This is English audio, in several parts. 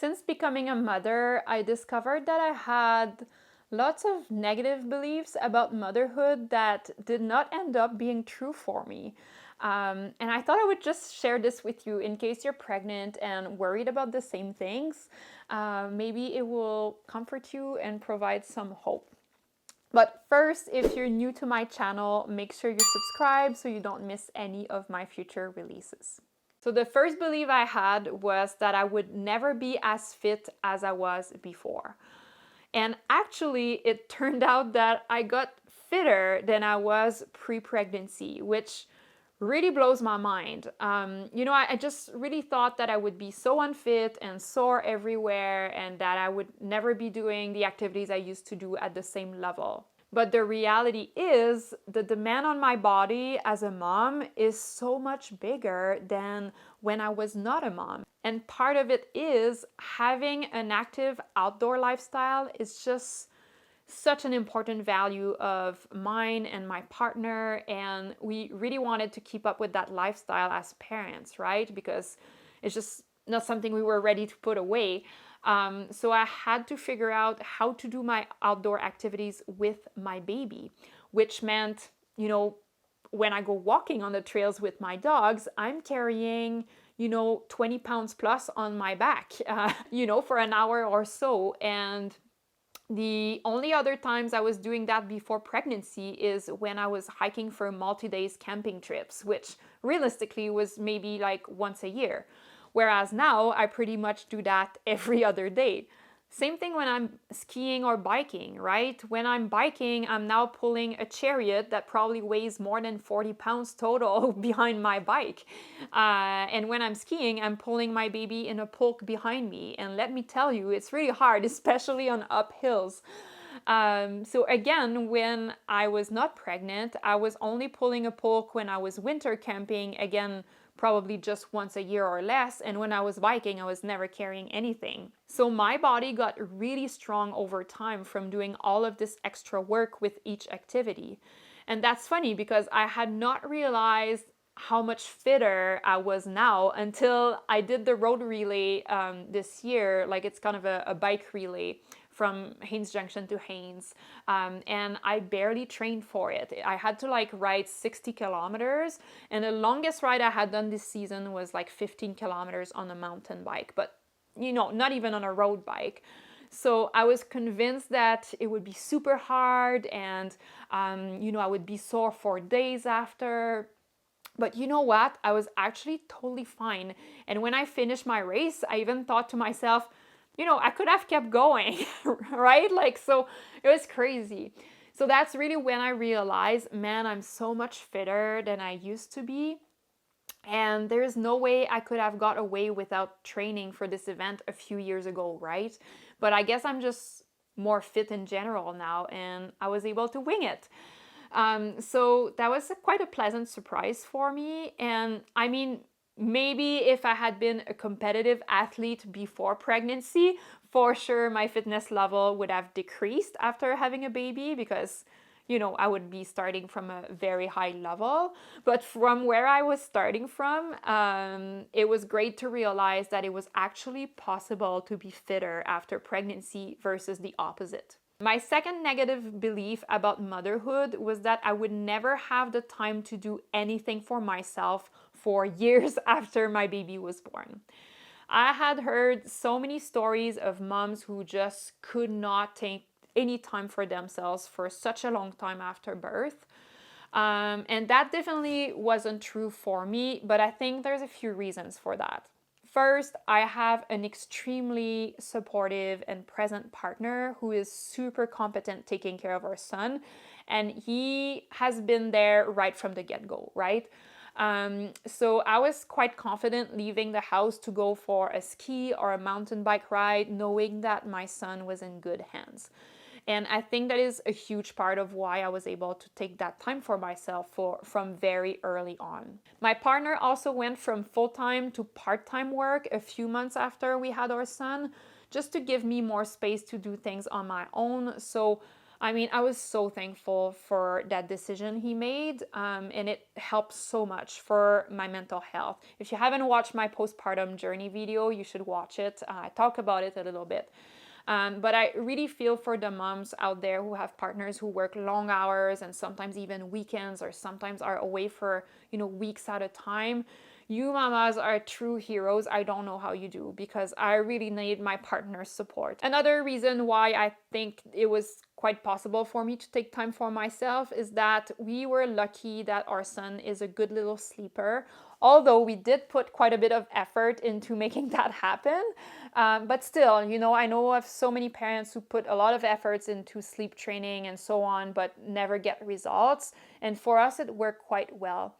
Since becoming a mother, I discovered that I had lots of negative beliefs about motherhood that did not end up being true for me. And I thought I would just share this with you in case you're pregnant and worried about the same things. Maybe it will comfort you and provide some hope. But first, if you're new to my channel, make sure you subscribe so you don't miss any of my future releases. So the first belief I had was that I would never be as fit as I was before. And actually, it turned out that I got fitter than I was pre-pregnancy, which really blows my mind. I just really thought that I would be so unfit and sore everywhere and that I would never be doing the activities I used to do at the same level. But the reality is the demand on my body as a mom is so much bigger than when I was not a mom. And part of it is having an active outdoor lifestyle is just such an important value of mine and my partner, and we really wanted to keep up with that lifestyle as parents, right? Because it's just not something we were ready to put away. So I had to figure out how to do my outdoor activities with my baby, which meant, when I go walking on the trails with my dogs, I'm carrying 20 pounds plus on my back, for an hour or so. And the only other times I was doing that before pregnancy is when I was hiking for multi-days camping trips, which realistically was maybe like once a year. Whereas now I pretty much do that every other day. Same thing when I'm skiing or biking, right? When I'm biking, I'm now pulling a chariot that probably weighs more than 40 pounds total behind my bike. And when I'm skiing, I'm pulling my baby in a pulk behind me. And let me tell you, it's really hard, especially on uphills. So again, when I was not pregnant, I was only pulling a pulk when I was winter camping, again, probably just once a year or less. And when I was biking, I was never carrying anything. So my body got really strong over time from doing all of this extra work with each activity. And that's funny because I had not realized how much fitter I was now until I did the road relay this year. Like, it's kind of a bike relay from Haines Junction to Haines, and I barely trained for it. I had to ride 60 kilometers, and the longest ride I had done this season was 15 kilometers on a mountain bike, but not even on a road bike. So I was convinced that it would be super hard, and I would be sore for days after. But you know what? I was actually totally fine. And when I finished my race, I even thought to myself, I could have kept going, right? So it was crazy. So that's really when I realized, man, I'm so much fitter than I used to be. And there's no way I could have got away without training for this event a few years ago, right? But I guess I'm just more fit in general now, and I was able to wing it. So that was quite a pleasant surprise for me. And I mean, maybe if I had been a competitive athlete before pregnancy, for sure my fitness level would have decreased after having a baby because, I would be starting from a very high level. But from where I was starting from, it was great to realize that it was actually possible to be fitter after pregnancy versus the opposite. My second negative belief about motherhood was that I would never have the time to do anything for myself for years after my baby was born. I had heard so many stories of moms who just could not take any time for themselves for such a long time after birth. And that definitely wasn't true for me, but I think there's a few reasons for that. First, I have an extremely supportive and present partner who is super competent taking care of our son, and he has been there right from the get-go, right? So I was quite confident leaving the house to go for a ski or a mountain bike ride, knowing that my son was in good hands. And I think that is a huge part of why I was able to take that time for myself from very early on. My partner also went from full-time to part-time work a few months after we had our son, just to give me more space to do things on my own. So I mean, I was so thankful for that decision he made, and it helped so much for my mental health. If you haven't watched my postpartum journey video, you should watch it. I talk about it a little bit. But I really feel for the moms out there who have partners who work long hours and sometimes even weekends, or sometimes are away for, weeks at a time. You mamas are true heroes. I don't know how you do, because I really need my partner's support. Another reason why I think it was quite possible for me to take time for myself is that we were lucky that our son is a good little sleeper. Although we did put quite a bit of effort into making that happen. But still, I know of so many parents who put a lot of efforts into sleep training and so on, but never get results. And for us, it worked quite well.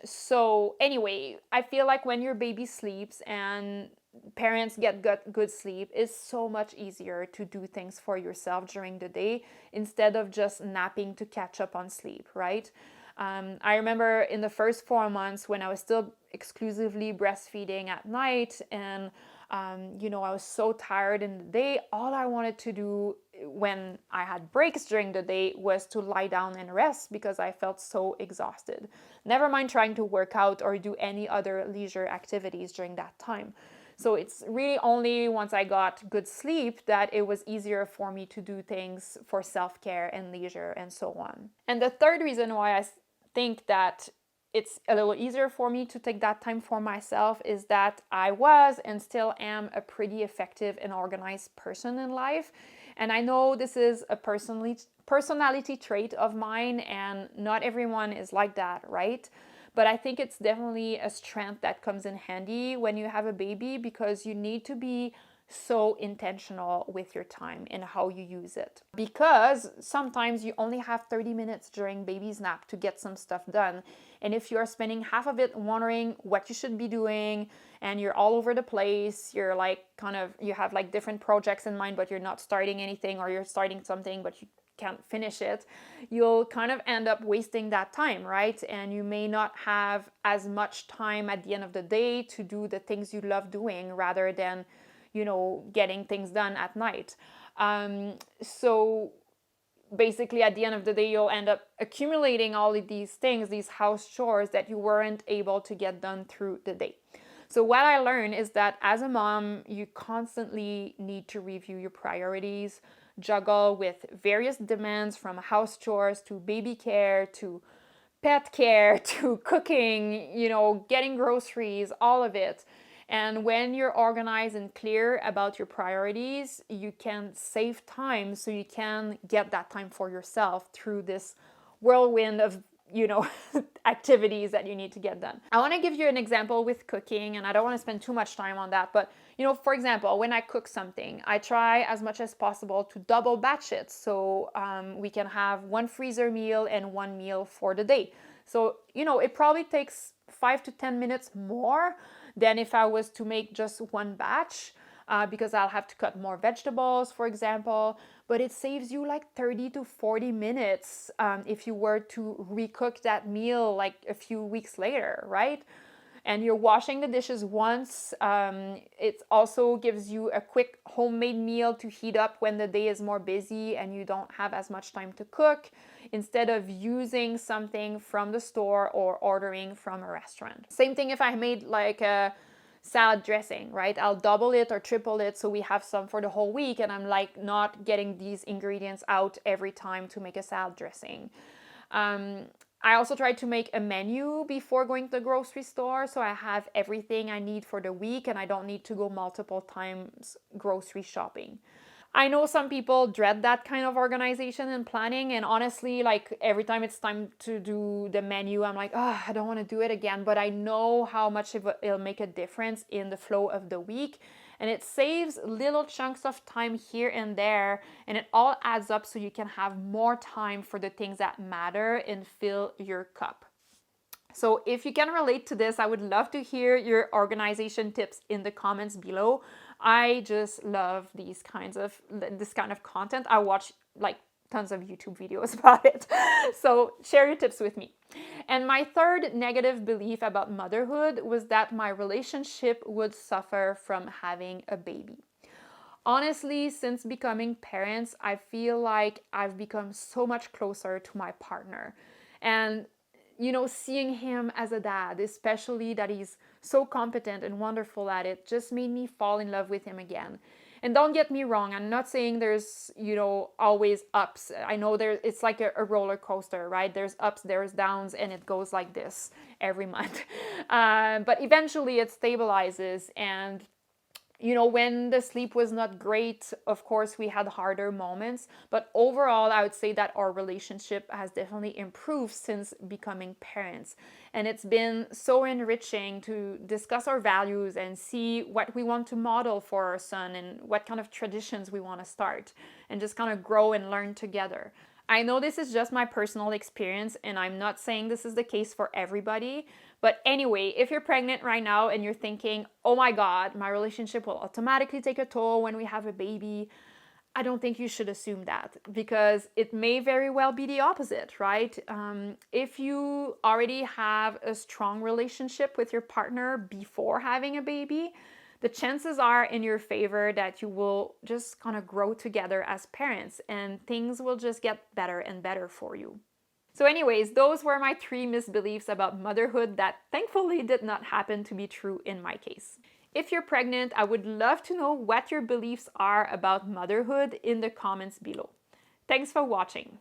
So anyway, I feel like when your baby sleeps and parents get good sleep, it's so much easier to do things for yourself during the day instead of just napping to catch up on sleep, right? I remember in the first 4 months when I was still exclusively breastfeeding at night, and I was so tired in the day. All I wanted to do when I had breaks during the day was to lie down and rest, because I felt so exhausted. Never mind trying to work out or do any other leisure activities during that time. So it's really only once I got good sleep that it was easier for me to do things for self-care and leisure and so on. And the third reason why I think that it's a little easier for me to take that time for myself is that I was and still am a pretty effective and organized person in life. And I know this is a personality trait of mine, and not everyone is like that, right? But I think it's definitely a strength that comes in handy when you have a baby, because you need to be so intentional with your time and how you use it. Because sometimes you only have 30 minutes during baby's nap to get some stuff done. And if you're spending half of it wondering what you should be doing, and you're all over the place, you're like you have like different projects in mind, but you're not starting anything, or you're starting something, but you can't finish it, you'll kind of end up wasting that time, right? And you may not have as much time at the end of the day to do the things you love doing, rather than getting things done at night. So basically at the end of the day, you'll end up accumulating all of these things, these house chores that you weren't able to get done through the day. So what I learned is that as a mom, you constantly need to review your priorities, juggle with various demands, from house chores to baby care to pet care to cooking, getting groceries, all of it. And when you're organized and clear about your priorities, you can save time, so you can get that time for yourself through this whirlwind of activities that you need to get done. I want to give you an example with cooking, and I don't want to spend too much time on that, but for example, when I cook something, I try as much as possible to double batch it, so we can have one freezer meal and one meal for the day. So it probably takes 5 to 10 minutes more than if I was to make just one batch, because I'll have to cut more vegetables, for example. But it saves you like 30 to 40 minutes if you were to recook that meal like a few weeks later, right? And you're washing the dishes once. It also gives you a quick homemade meal to heat up when the day is more busy and you don't have as much time to cook, instead of using something from the store or ordering from a restaurant. Same thing if I made like a salad dressing, right? I'll double it or triple it so we have some for the whole week, and I'm like not getting these ingredients out every time to make a salad dressing. I also try to make a menu before going to the grocery store, so I have everything I need for the week and I don't need to go multiple times grocery shopping. I know some people dread that kind of organization and planning, and honestly, like every time it's time to do the menu, I'm like, oh, I don't want to do it again, but I know how much it'll make a difference in the flow of the week, and it saves little chunks of time here and there, and it all adds up so you can have more time for the things that matter and fill your cup. So if you can relate to this, I would love to hear your organization tips in the comments below. I just love this kind of content. I watch like tons of YouTube videos about it. So share your tips with me. And my third negative belief about motherhood was that my relationship would suffer from having a baby. Honestly, since becoming parents, I feel like I've become so much closer to my partner. And, seeing him as a dad, especially that he's so competent and wonderful at it, just made me fall in love with him again. And don't get me wrong, I'm not saying there's, always ups. I know it's like a roller coaster, right? There's ups, there's downs, and it goes like this every month. But eventually it stabilizes, and when the sleep was not great, of course, we had harder moments. But overall, I would say that our relationship has definitely improved since becoming parents. And it's been so enriching to discuss our values and see what we want to model for our son and what kind of traditions we want to start and just kind of grow and learn together. I know this is just my personal experience, and I'm not saying this is the case for everybody. But anyway, if you're pregnant right now and you're thinking, oh my God, my relationship will automatically take a toll when we have a baby, I don't think you should assume that, because it may very well be the opposite, right? If you already have a strong relationship with your partner before having a baby, the chances are in your favor that you will just kind of grow together as parents and things will just get better and better for you. So anyways, those were my 3 misbeliefs about motherhood that thankfully did not happen to be true in my case. If you're pregnant, I would love to know what your beliefs are about motherhood in the comments below. Thanks for watching.